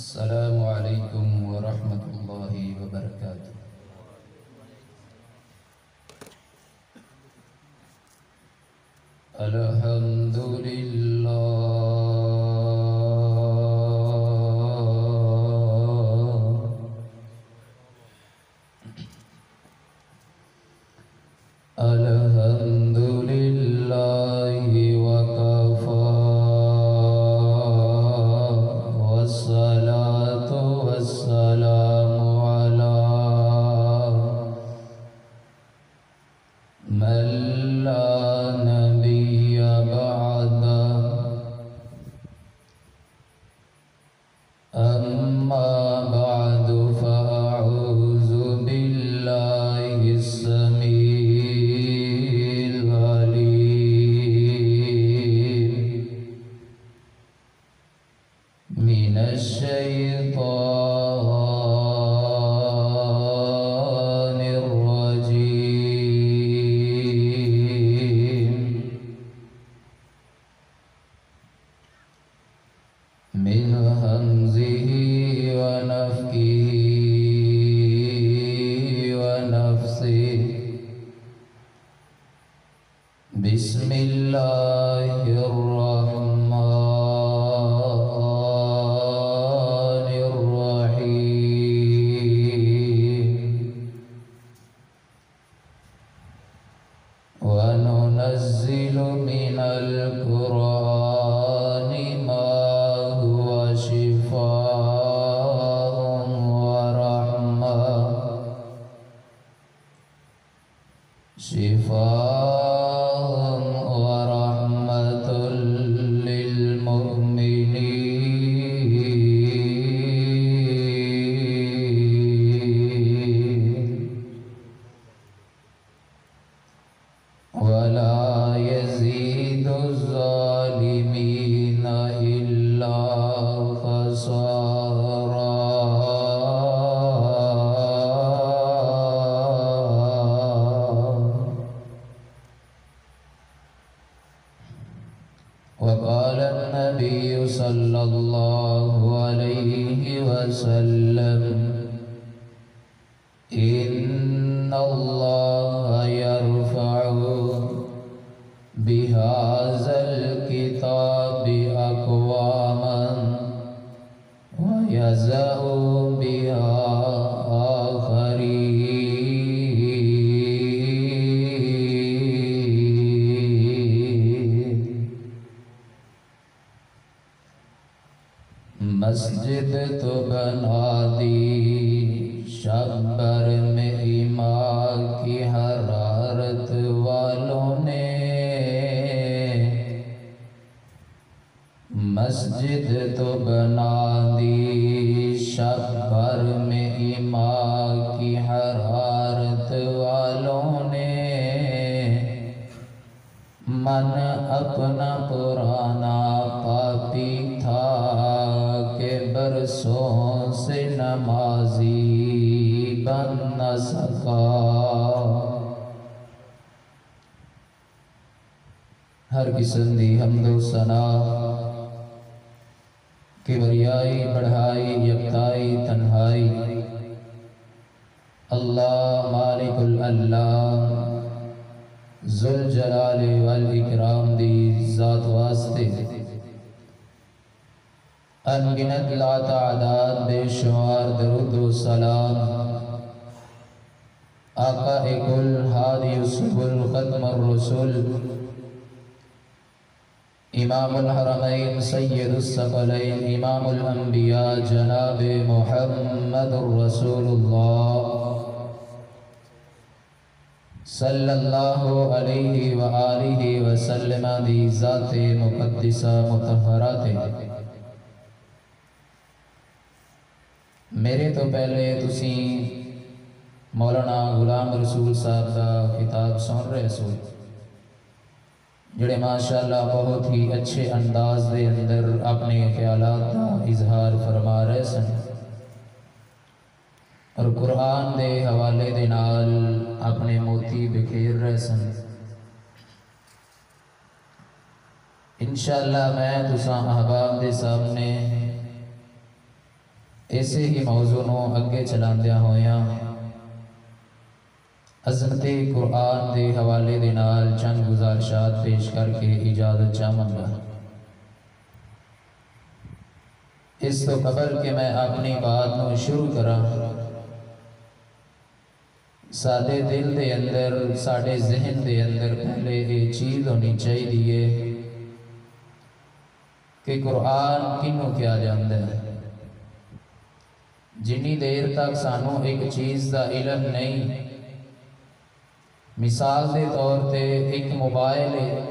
السلام علیکم ورحمۃ اللہ وبرکاتہ۔ الحمد للہ الحمد للہ وکفی والصلاة والسلام علی من لا نبی بعدہ اما بعد فاعوذ باللہ السمیع العلیم من الشیطان الرجیم من همزه ونفخه ونفثه بسم اللہ الرحمن الرحیم وننزل من القرآن ما هو شفاء ورحمة ورحمة للمؤمنين ولا يزيد الظالمين إلا خسارا۔ وقال النبي صلى الله عليه وسلم إن الله يرفع بهذا الكتاب أقواما ويضع بها آخرين۔ مسجد تو بنا دی شب بھر میں ایمان کی حرارت والوں نے، مسجد تو بنا دی شب بھر میں ایمان کی حرارت والوں نے، من اپنا پرانا پاپی تھا کہ برسوں سے نمازی بن نہ سکا۔ ہر قسم دی حمد و ثنا، کبریائی بڑھائی یکتائی تنہائی اللہ مالک اللہ ذوالجلال والاکرام دی ذات واسطے انگنت لا تعداد بے شمار درود و سلام آقا کل ہادی السبل ختم الرسل امام الحرمین سید الثقلین امام الانبیاء جناب محمد رسول اللہ صلی اللہ علیہ وآلہ وسلم دی ذات مقدسہ مطہرات۔ میرے تو پہلے تسی مولانا غلام رسول صاحب کا خطاب سن رہے سو، جڑے ماشاءاللہ بہت ہی اچھے انداز دے اندر اپنے خیالات کا اظہار فرما رہے سن، اور قرآن دے حوالے دے نال اپنے موتی بکھیر رہے سن۔ انشاءاللہ میں تساں احباب دے سامنے اسے ہی موضوع نو اگے چلاندیاں ہویاں عظمت قرآن دے حوالے دے نال چند گزارشات پیش کر کے اجازت چاہواں گا۔ اس تو قبل کہ میں اپنی بات نو شروع کراں، ساڈے دل دے اندر ساڈے ذہن دے اندر پہلے یہ چیز ہونی چاہیے کہ قرآن کنوں کیا جاندا ہے۔ جنی دیر تک سانوں ایک چیز دا علم نہیں، مثال دے طور تے ایک موبائل ہے،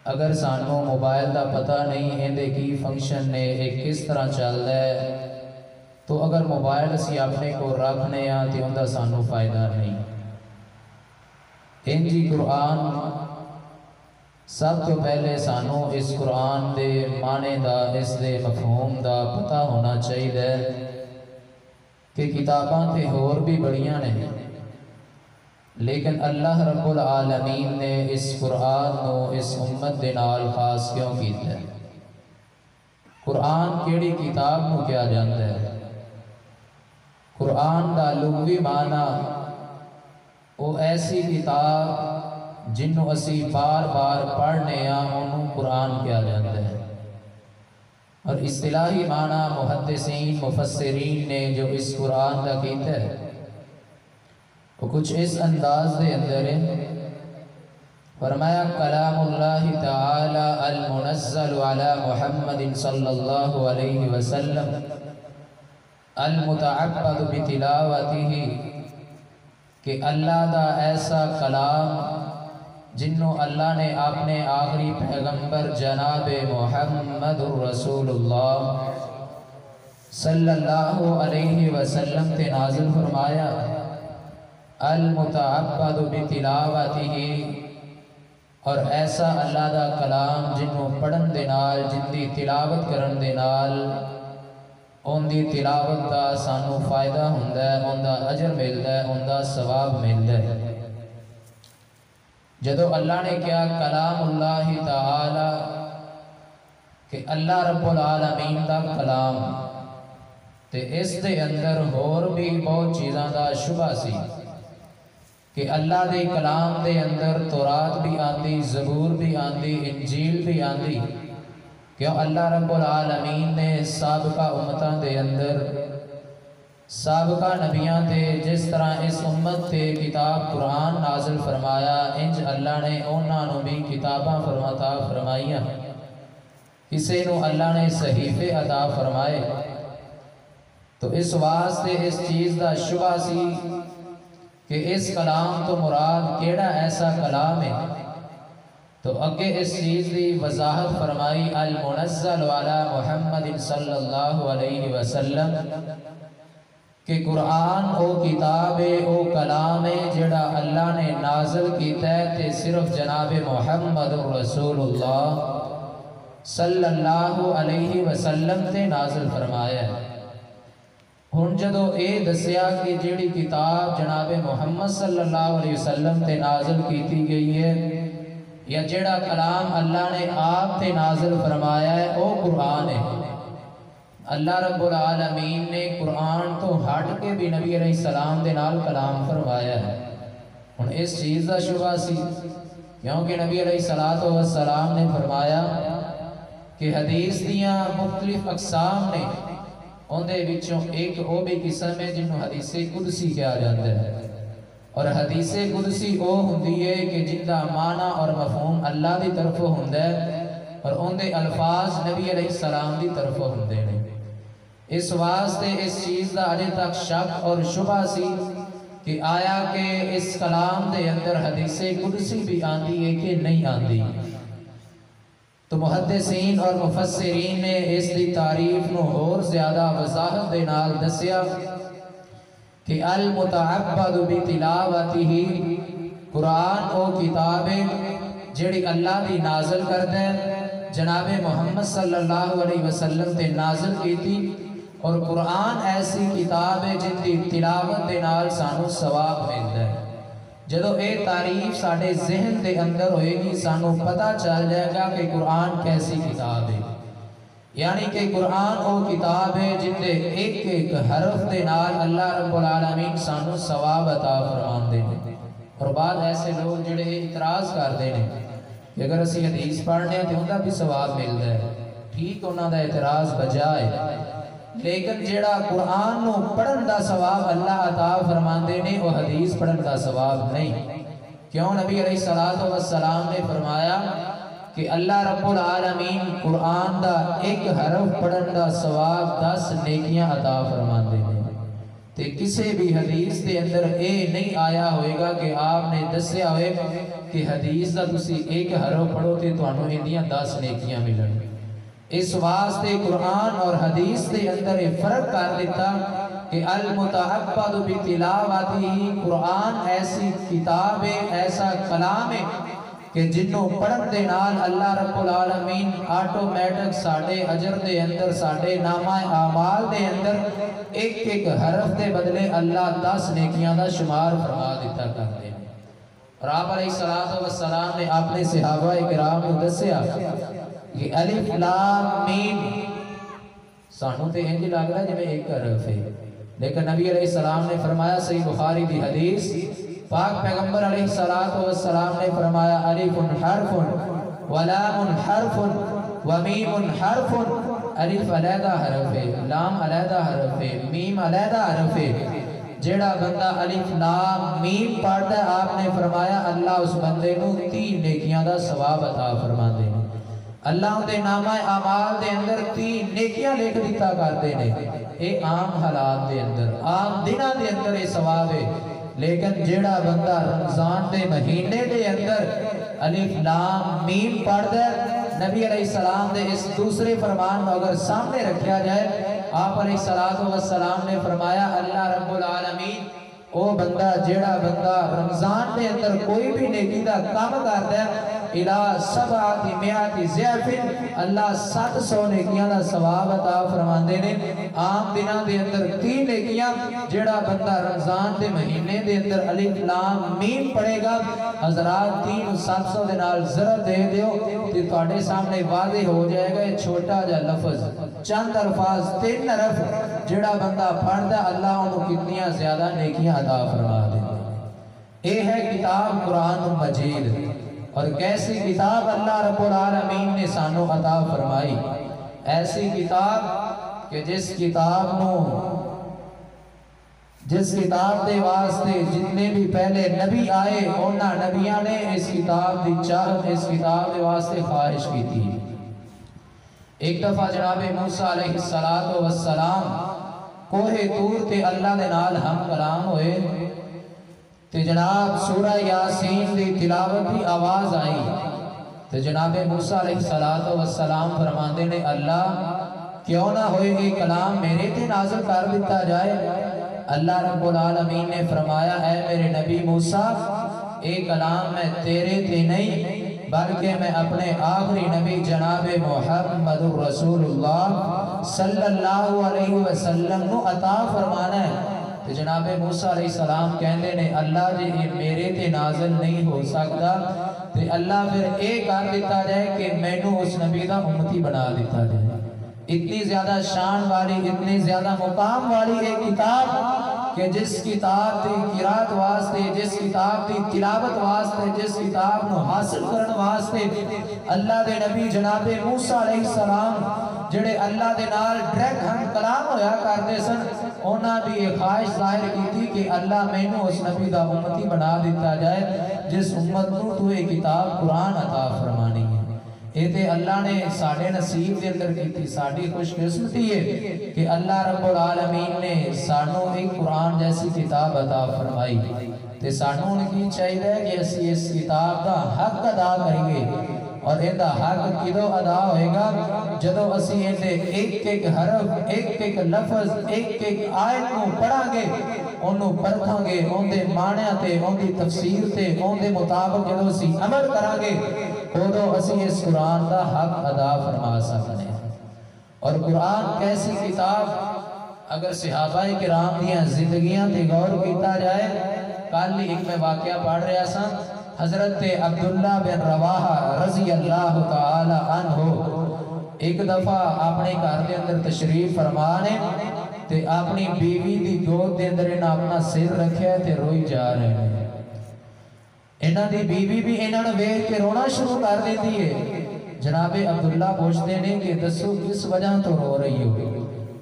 اگر سانوں موبائل دا پتہ نہیں اندے کی فنکشن نے ایک کس طرح چلدا ہے تو اگر موبائل اسی اپنے کو رکھنے ہاں تو اندہ سانوں فائدہ نہیں۔ انجی قرآن سب تو پہلے سانوں اس قرآن دے معنی دا، اس دے مفہوم دا پتہ ہونا چاہیے کہ کتاباں تے ہور بھی بڑیاں نے، لیکن اللہ رب العالمین نے اس قرآن نو اس امت دے نال خاص کیوں کیتا ہے؟ قرآن کیڑی کتاب نو کیا جاندا ہے؟ قرآن دا لغوی معنی وہ ایسی کتاب جنوں اسی بار بار پڑھنے یا انہوں قرآن کیا جاندا ہے، اور اصطلاحی معنی محدثین مفسرین نے جو اس قرآن دا کیتا ہے وہ کچھ اس انداز دے اندر ہے۔ فرمایا کلام اللہ تعالی المنزل علی محمد صلی اللہ علیہ وسلم المتعبد بتلاوتہ، کہ اللہ دا ایسا کلام جنوں اللہ نے اپنے آخری پیغمبر جناب محمد رسول اللہ صلی اللہ علیہ وسلم تے نازل فرمایا، المتعبد بتلاوتہ، اور ایسا اللہ دا کلام جنوں پڑھن دے نال، جن دی تلاوت کرن دے نال ان دی تلاوت دا سانوں فائدہ ہوندا ہے، ان دا اجر ملدا ہے، ان دا ثواب ملدا ہے۔ جدو اللہ نے کیا کلام اللہ تعالی کہ اللہ رب العالمین دا کلام، تے اس دے اندر اور بھی بہت چیزاں دا شبہ سی کہ اللہ دے کلام دے اندر تورات بھی آندی، زبور بھی آندی، انجیل بھی آندی، کیوں اللہ رب العالمین نے سابقہ امتاں دے اندر سابقہ نبیاں تے جس طرح اس امت تے کتاب قرآن نازل فرمایا، انج اللہ نے انہاں نو بھی کتاباں فرماتا فرمائیاں، کسے نو اللہ نے صحیفے عطا فرمائے۔ تو اس واسطے اس چیز دا شبہ سی کہ اس کلام تو مراد کیڑا ایسا کلام ہے، تو اگے اس چیز دی وضاحت فرمائی المنزل علی محمد صلی اللہ علیہ وسلم، کہ قرآن او کتاب ہے، او کلام ہے جڑا اللہ نے نازل کیتا ہے تے صرف جناب محمد رسول اللہ صلی اللہ علیہ وسلم تے نازل فرمایا ہے۔ ہن جدو اے دسیا کہ جیڑی کتاب جناب محمد صلی اللہ علیہ وسلم تے نازل کیتی گئی ہے، یا جیڑا کلام اللہ نے آپ تے نازل فرمایا ہے، او قرآن ہے۔ اللہ رب العالمین نے قرآن تو ہٹ کے بھی نبی علیہ السلام دے نال کلام فرمایا ہے۔ ہن اس چیز دا شبہ سی کیونکہ نبی علیہ السلام نے فرمایا کہ حدیث دیاں مختلف اقسام نے، ان دے وچوں ایک وہ بھی قسم ہے جنہوں حدیث قدسی کہا جاتا ہے، اور حدیث قدسی وہ ہوندی ہے کہ جن دا معنی اور مفہوم اللہ دی طرف ہوندا ہے اور ان دے الفاظ نبی علیہ السلام دی طرف ہوندے ہیں۔ اس واسطے اس چیز دا اجے تک شک اور شبہ سی کہ آیا کہ اس کلام دے اندر حدیث قدسی بھی آندی ہے کہ نہیں آندی۔ تو محدثین اور مفسرین نے اس دی تعریف نو اور زیادہ وضاحت دے نال دسیا کہ المتعبد بتلاوتہ، قرآن او کتاب جڑی اللہ دی نازل کردہ ہے، جناب محمد صلی اللہ علیہ وسلم تے نازل کیتی، اور قرآن ایسی کتاب ہے جن دی تلاوت دے نال سانو ثواب ملتا ہے۔ جدو اے تعریف ساڑھے ذہن دے اندر ہوئے گی، سانو پتہ چل جائے گا کہ قرآن کیسی کتاب ہے۔ یعنی کہ قرآن وہ کتاب ہے جندے ایک ایک حرف دے نال اللہ رب العالمین سانو ثواب عطا فرمان دے نے۔ اور بعد ایسے لوگ جڑے اعتراض کر دے نے کہ اگر اسی حدیث پڑھنے ہیں تو ان کا بھی ثواب ملتا ہے، ٹھیک انہوں دا اعتراض بجائے، لیکن جڑا قرآن نو پڑھن دا ثواب اللہ عطا فرمان دے نے وہ حدیث پڑھن دا ثواب نہیں۔ کیوں نبی علیہ السلام نے فرمایا کہ اللہ رب العالمین قرآن دا ایک حرف پڑھن دا ثواب 10 نیکیاں عطا فرمان دے نے۔ تے کسے بھی حدیث دے اندر اے نہیں آیا ہوئے گا کہ آپ نے دسیا ہوئے کہ حدیث دا تسی ایک حرف پڑھو تے تو انہوں اندیاں 10 نیکیاں ملن۔ اس واسطے قرآن اور حدیث دے اندر فرق کر دیتا کہ المتعبد بتلاوتہ، قرآن ایسی کتاب ہے، ایسا کلام ہے کہ جنوں پڑھن دے نال اللہ رب العالمین آٹومیٹک ساڑھے اجر دے اندر، ساڑھے نامہ اعمال دے اندر ایک ایک حرف دے بدلے اللہ 10 نیکیاں دا شمار فرما دیتا کرتے ہیں۔ اور آپ علیہ السلام نے اپنے صحابہ کرام کو دسیا کہ الف لام میم، سانوں تے انج لگ رہا ہے جب ایک حرف ہے، لیکن نبی علیہ السلام نے فرمایا، صحیح بخاری دی حدیث، پاک پیغمبر علیہ السلام نے فرمایا الف حرف ولام حرف ومیم حرف، الف علیحدہ حرف ہے، لام علیحدہ حرف ہے، میم علیحدہ حرف ہے۔ جیڑا بندہ الف لام میم پڑھتا ہے، آپ نے فرمایا اللہ اس بندے نو 3 نیکیاں دا ثواب عطا فرما دے۔ اللہ دے نامہ اعمال دے اندر 3 نیکیاں لکھ دیتا کرتے نے۔ اے عام حالات دے اندر، عام دنہ دے اندر یہ ثواب ہے، لیکن جیڑا بندہ رمضان دے مہینے دے اندر الف لام میم پڑھ دے، نبی علیہ السلام دے اس دوسرے فرمان کو اگر سامنے رکھیا جائے، آپ علیہ السلام نے فرمایا اللہ رب العالمین او بندہ جیڑا بندہ رمضان دے اندر کوئی بھی نیکی دا کام کرتا ہے، الہ 700 ضعف، اللہ 700 نیکیاں دا ثواب عطا فرماندے نے۔ عام دنوں دے اندر 3 نیکیاں، جیڑا بندہ رمضان دے مہینے دے اندر الف لام میم پڑھے گا، حضرات 300 دے نال ضرب دے دیو تے تواڈے سامنے واضح ہو جائے گا یہ چھوٹا جا لفظ، چند الفاظ 3 حرف، جیڑا بندہ پڑھدا اللہ انہوں کتنیاں زیادہ نیکیاں عطا فرما دے۔ اے ہے کتاب قرآن مجید، اور کیسی کتاب اللہ رب العالمین نے سانو عطا فرمائی، ایسی کتاب کہ جس کتاب دے واسطے جتنے بھی پہلے نبی آئے انہاں نبیاں نے اس کتاب دی چاہت، اس کتاب دے واسطے خواہش کی تھی۔ ایک دفعہ جناب موسیٰ علیہ السلام کوہ طور تے اللہ دے نال ہم کلام ہوئے، تے جناب سورہ یاسین دی تلاوت کی آواز آئی، تے جناب موسیٰ علیہ السلام فرماندے نے اللہ کیوں نہ ہوئے گی کلام میرے تے نازل کر دیتا جائے۔ اللہ رب العالمین نے فرمایا اے میرے نبی موسیٰ، اے کلام میں تیرے تے نہیں بلکہ میں اپنے آخری نبی جناب محمد رسول اللہ صلی اللہ علیہ وسلم نو عطا فرمانا ہے۔ تو جناب موسیٰ علیہ السلام کہندے نے اللہ جی یہ میرے تے نازل نہیں ہو سکتا، تو اللہ پھر ایک کر دیتا جائے کہ میں نو اس نبی دا امتی بنا دیتا جائے۔ اتنی زیادہ شان والی، اتنی زیادہ مقام والی ایک کتاب کہ جس کتاب دی قرات واسطے، جس کتاب دی تلاوت واسطے، جس کتاب نو حاصل کرن واسطے اللہ دے نبی جناب موسیٰ علیہ السلام جڑے اللہ دے نال ڈریکٹ ہم کلام ہویا کرتے سن، انہاں بھی یہ خواہش ظاہر کی تھی کہ اللہ میں نو اس نبی دا امتی بنا دیتا جائے جس امت نو تو یہ کتاب قرآن عطا فرمانی ہے۔ اے تے اللہ نے ساڑھے نصیب دے اندر کی تھی، ساڑھی خوش قسمتی ہے کہ اللہ رب العالمین نے سانوں ایک قرآن جیسی کتاب عطا فرمائی، تے سانوں نے کی چاہیے کہ اسی اس کتاب دا حق ادا کریں گے، اور اندہ حق کدو ادا ہوئے گا جدو اسی اندے ایک ایک حرف، ایک ایک لفظ، ایک ایک آیت کو پڑھا گے، انہوں پرکھاں گے، ان دے معنی تے، ان دی تفسیر تے، ان دے مطابق جدو اسی عمل کرا گے تو اسی اس قرآن دا حق ادا فرما سکتے ہیں۔ اور قرآن کیسی کتاب، اگر صحابہ کرام دیاں زندگیاں تے غور کیتا جائے، کل ایک میں واقعہ پڑھ رہا سا، حضرت عبداللہ بن رواحہ رضی اللہ تعالی عنہ ایک دفعہ اپنے گھر دے اندر تشریف فرما نے تے اپنی بیوی دی گود دے اندر انہاں اپنا سر رکھیا تے روئی جا رہے ہیں. انہاں دی بیوی بھی انہاں نوں ویکھ کے رونا شروع کر دیتی ہے. جناب عبداللہ پوچھتے ہیں کہ دسو کس وجہ تو رو رہی ہو؟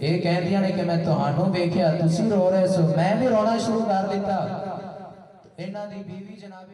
یہ کہندیاں نے کہ میں تہانوں ویکھیا تسی رو رہے سو میں بھی رونا شروع کر دیتا. انہاں دی بیوی جناب